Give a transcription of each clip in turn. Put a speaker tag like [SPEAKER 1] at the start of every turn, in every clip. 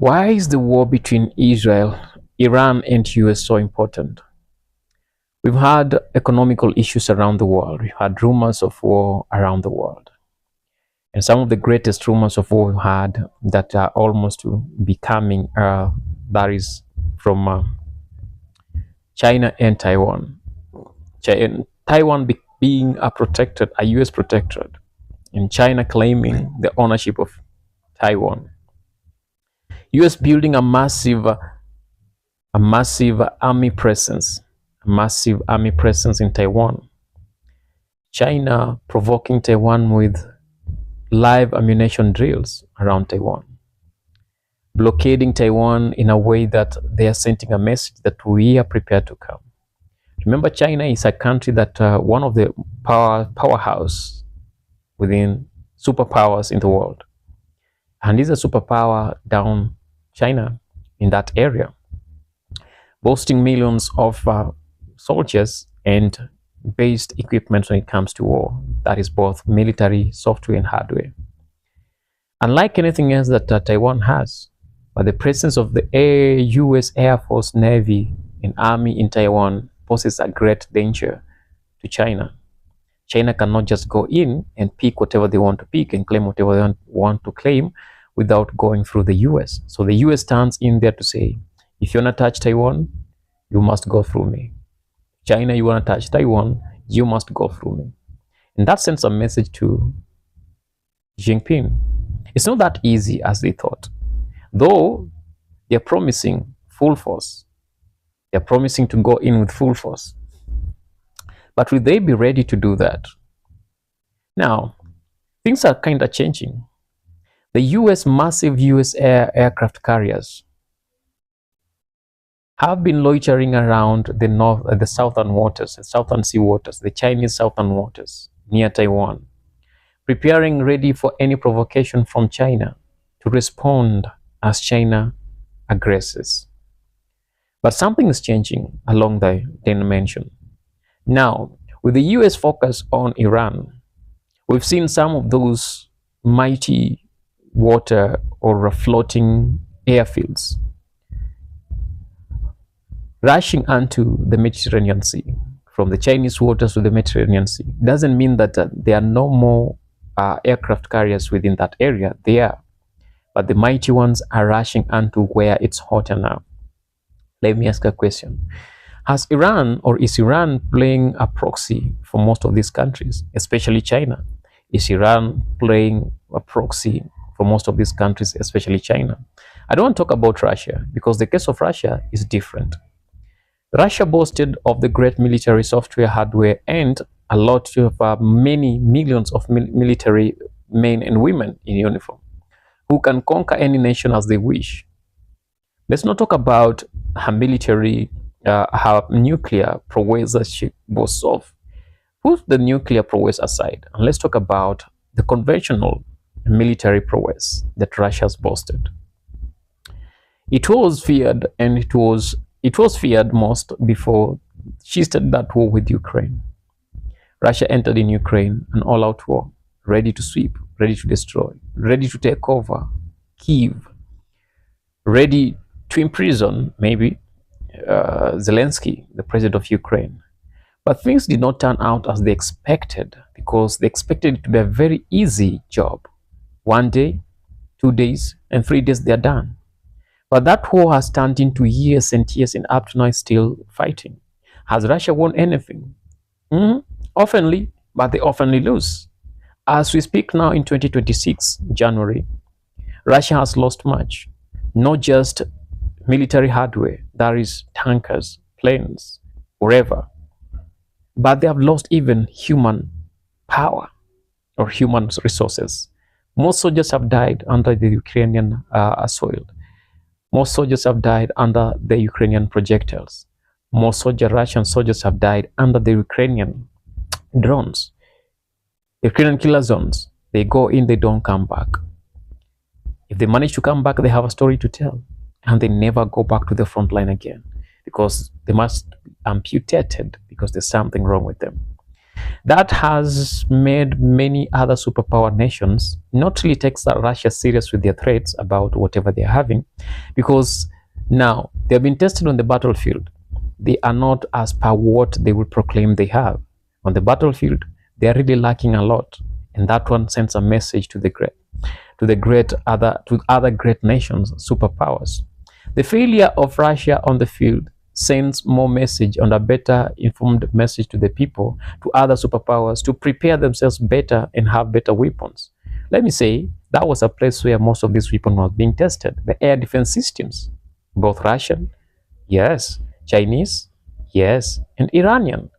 [SPEAKER 1] Why is the war between Israel, Iran, and US so important? We've had economical issues around the world. We've had rumors of war around the world. And some of the greatest rumors of war we've had that are almost becoming, that is from China and Taiwan. Taiwan being a US protectorate, and China claiming the ownership of Taiwan. US building a massive army presence in Taiwan. China provoking Taiwan with live ammunition drills around Taiwan. Blockading Taiwan in a way that they are sending a message that we are prepared to come. Remember, China is a country that one of the powerhouse within superpowers in the world. And is a superpower down China in that area, boasting millions of soldiers and based equipment when it comes to war. That is both military, software, and hardware. Unlike anything else that Taiwan has, but the presence of the US Air Force, Navy, and Army in Taiwan poses a great danger to China. China cannot just go in and pick whatever they want to pick and claim whatever they want to claim without going through the US. So the US stands in there to say, if you want to touch Taiwan, you must go through me. China, you want to touch Taiwan, you must go through me. And that sends a message to Xi Jinping. It's not that easy as they thought. Though they're promising full force. They're promising to go in with full force. But will they be ready to do that? Now, things are kind of changing. The massive US aircraft carriers have been loitering around the southern waters, the southern sea waters, the Chinese southern waters near Taiwan, preparing ready for any provocation from China to respond as China aggresses. But something is changing along the dimension. Now, with the US focus on Iran, we've seen some of those mighty water or floating airfields rushing onto the Mediterranean Sea, from the Chinese waters to the Mediterranean Sea. Doesn't mean that there are no more aircraft carriers within that area. They are, but the mighty ones are rushing onto where it's hotter now. Let me ask a question. Has Iran, or is Iran playing a proxy for most of these countries, especially China? Is Iran playing a proxy for most of these countries, especially China? I don't want to talk about Russia, because the case of Russia is different. Russia boasted of the great military software, hardware, and a lot of many millions of military men and women in uniform who can conquer any nation as they wish. Let's not talk about her military, her nuclear prowess that she boasts of. Put the nuclear prowess aside, and let's talk about the conventional military prowess that Russia has boasted. It was feared, and it was feared most before she started that war with Ukraine. Russia entered in Ukraine, an all-out war, ready to sweep, ready to destroy, ready to take over Kyiv, ready to imprison maybe Zelensky, the president of Ukraine. But things did not turn out as they expected, because they expected it to be a very easy job. 1 day, 2 days, and 3 days they're done. But that war has turned into years and years, and up to now is still fighting. Has Russia won anything? Oftenly, but they oftenly lose. As we speak now in 2026, January, Russia has lost much. Not just military hardware, that is tankers, planes, wherever. But they have lost even human power or human resources. Most soldiers have died under the Ukrainian soil. Most soldiers have died under the Ukrainian projectiles. Most Russian soldiers have died under the Ukrainian drones. The Ukrainian killer zones, they go in, they don't come back. If they manage to come back, they have a story to tell, and they never go back to the front line again, because they must be amputated, because there's something wrong with them. That has made many other superpower nations not really take Russia serious with their threats about whatever they're having, because now they've been tested on the battlefield. They are not as per what they will proclaim they have. On the battlefield, they are really lacking a lot. And that one sends a message to other great nations, superpowers. The failure of Russia on the field sends more message and a better informed message to the people, to other superpowers, to prepare themselves better and have better weapons. Let me say, that was a place where most of these weapons were being tested. The air defense systems, both Russian, yes, Chinese, yes, and Iranian.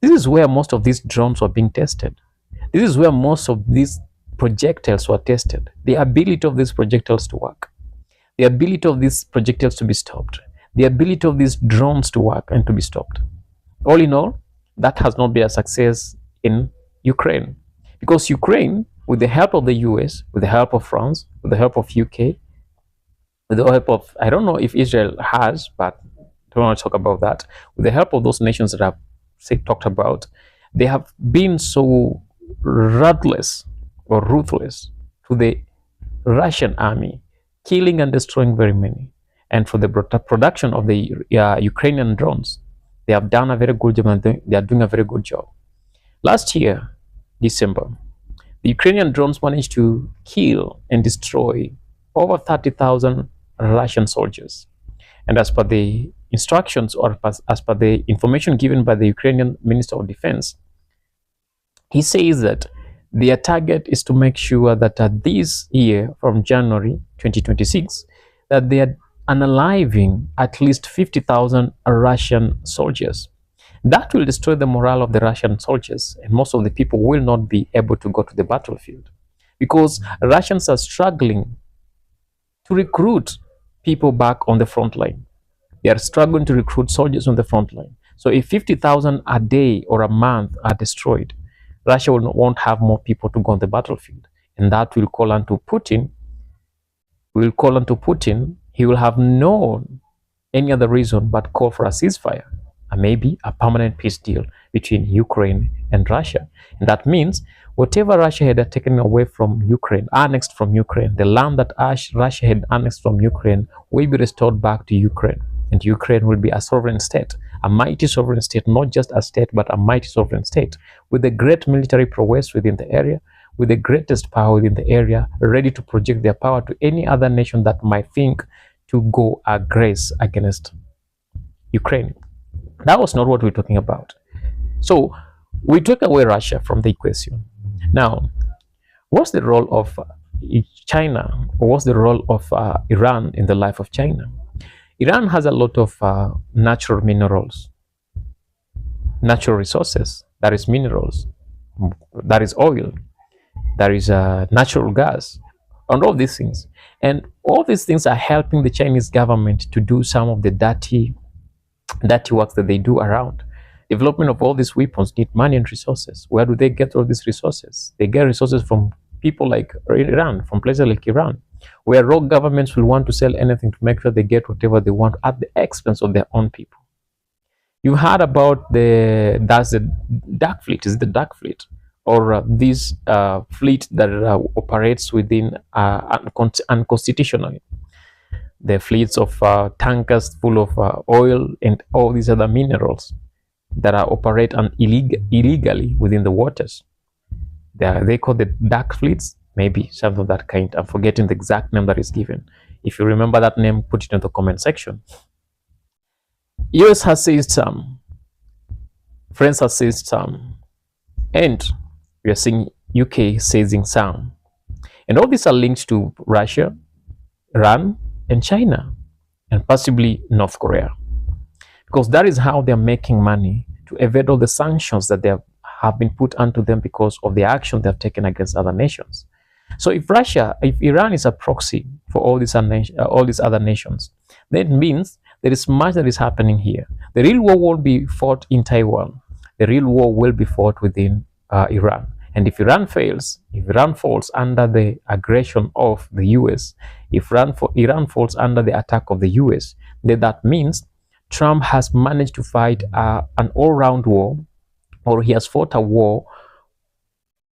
[SPEAKER 1] This is where most of these drones were being tested. This is where most of these projectiles were tested. The ability of these projectiles to work, the ability of these projectiles to be stopped, the ability of these drones to work and to be stopped. All in all, that has not been a success in Ukraine, because Ukraine, with the help of the US, with the help of France, with the help of UK, with the help of, I don't know if Israel has, but I don't want to talk about that. With the help of those nations that I've talked about, they have been so ruthless to the Russian army, killing and destroying very many. And for the production of the Ukrainian drones, they have done a very good job, and they are doing a very good job. Last year, December, the Ukrainian drones managed to kill and destroy over 30,000 Russian soldiers. And as per the instructions, or as per the information given by the Ukrainian Minister of Defense, he says that their target is to make sure that this year, from January 2026, that they are unaliving at least 50,000 Russian soldiers. That will destroy the morale of the Russian soldiers, and most of the people will not be able to go to the battlefield, because Russians are struggling to recruit people back on the front line. They are struggling to recruit soldiers on the front line. So if 50,000 a day or a month are destroyed, Russia won't have more people to go on the battlefield. And that will call on to Putin. He will have no any other reason but call for a ceasefire, and maybe a permanent peace deal between Ukraine and Russia. And that means whatever Russia had taken away from Ukraine, annexed from Ukraine, the land that Russia had annexed from Ukraine will be restored back to Ukraine. And Ukraine will be a sovereign state, a mighty sovereign state, not just a state, but a mighty sovereign state, with a great military prowess within the area, with the greatest power within the area, ready to project their power to any other nation that might think to go aggress against Ukraine. That was not what we're talking about. So we took away Russia from the equation. Now, what's the role of China, or what's the role of Iran in the life of China? Iran has a lot of natural minerals, natural resources. That is minerals, that is oil, that is natural gas, and all these things. And all these things are helping the Chinese government to do some of the dirty works that they do around. Development of all these weapons need money and resources. Where do they get all these resources? They get resources from people like Iran, from places like Iran, where rogue governments will want to sell anything to make sure they get whatever they want at the expense of their own people. You heard about the dark fleet. Is the dark fleet, or this fleet that operates within unconstitutionally? The fleets of tankers full of oil and all these other minerals that are operate illegally within the waters. They call the dark fleets, maybe something of that kind. I'm forgetting the exact name that is given. If you remember that name, put it in the comment section. US has seized some, France has seized some, and we are seeing UK seizing some. And all these are linked to Russia, Iran, and China, and possibly North Korea, because that is how they're making money to evade all the sanctions that they have been put onto them because of the action they have taken against other nations. So if Iran is a proxy for all these other nations, that means there is much that is happening here. The real war won't be fought in Taiwan. The real war will be fought within Iran. And if Iran fails, if Iran falls under the aggression of the US, if Iran falls under the attack of the US, then that means Trump has managed to fight an all-round war or he has fought a war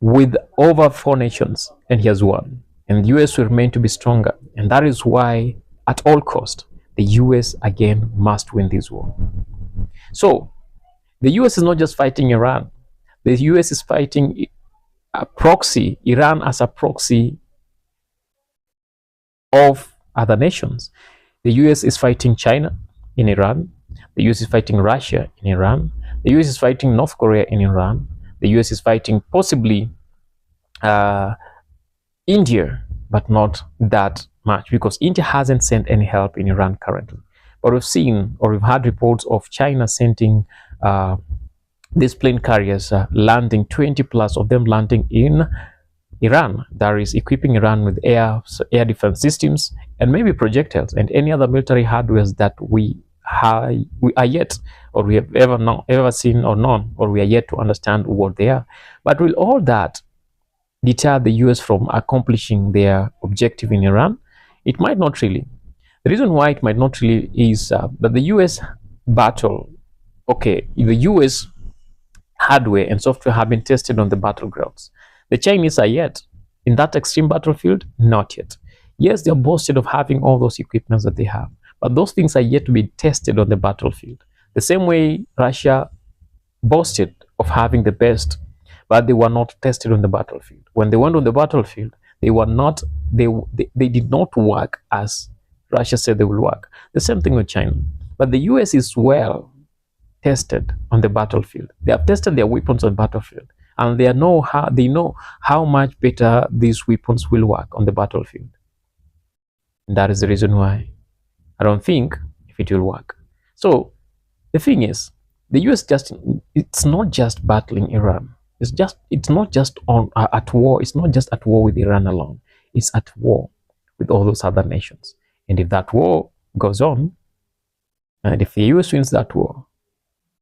[SPEAKER 1] with over 4 nations and he has won. And the US will remain to be stronger. And that is why, at all cost, the US again must win this war. So, the US is not just fighting Iran. The US is fighting a proxy, Iran as a proxy of other nations. The US is fighting China in Iran. The US is fighting Russia in Iran. The US is fighting North Korea in Iran. The US is fighting possibly India, but not that much, because India hasn't sent any help in Iran currently. But we've seen, or we've had reports of China sending these plane carriers landing, 20 plus of them landing in Iran. That is equipping Iran with air defense systems and maybe projectiles and any other military hardware that we are yet, or we have ever seen or known, or we are yet to understand what they are. But will all that deter the US from accomplishing their objective in Iran? It might not really. The reason why it might not really is that the US battle, okay, the US hardware and software have been tested on the battlegrounds. The Chinese are yet in that extreme battlefield, not yet. Yes, they are boasted of having all those equipments that they have, but those things are yet to be tested on the battlefield. The same way Russia boasted of having the best, but they were not tested on the battlefield. When they went on the battlefield, they did not work as Russia said they will work. The same thing with China. But the US is well tested on the battlefield. They have tested their weapons on the battlefield, and they know how much better these weapons will work on the battlefield. And that is the reason why I don't think if it will work. So the thing is, the US it's not just battling Iran. It's not just at war. It's not just at war with Iran alone. It's at war with all those other nations. And if that war goes on, and if the US wins that war,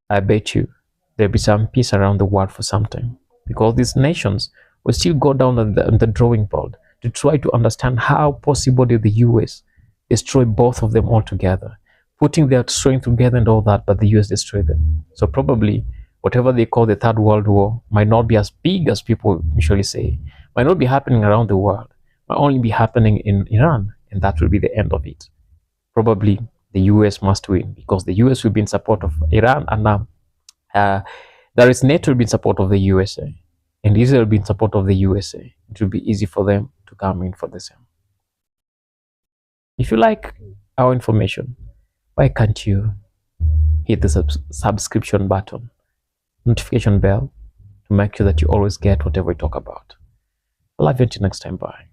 [SPEAKER 1] I bet you there'll be some peace around the world for some time, because these nations will still go down on the drawing board to try to understand how possible did the US destroy both of them altogether, putting their strength together and all that, but the US destroyed them. So probably whatever they call the Third World War might not be as big as people usually say, might not be happening around the world, might only be happening in Iran, and that will be the end of it. Probably the US must win, because the US will be in support of Iran, and there is NATO will be in support of the USA, and Israel will be in support of the USA. It will be easy for them to come in for the same. If you like our information, why can't you hit the subscription button, notification bell, to make sure that you always get whatever we talk about? I love you. Until next time, bye.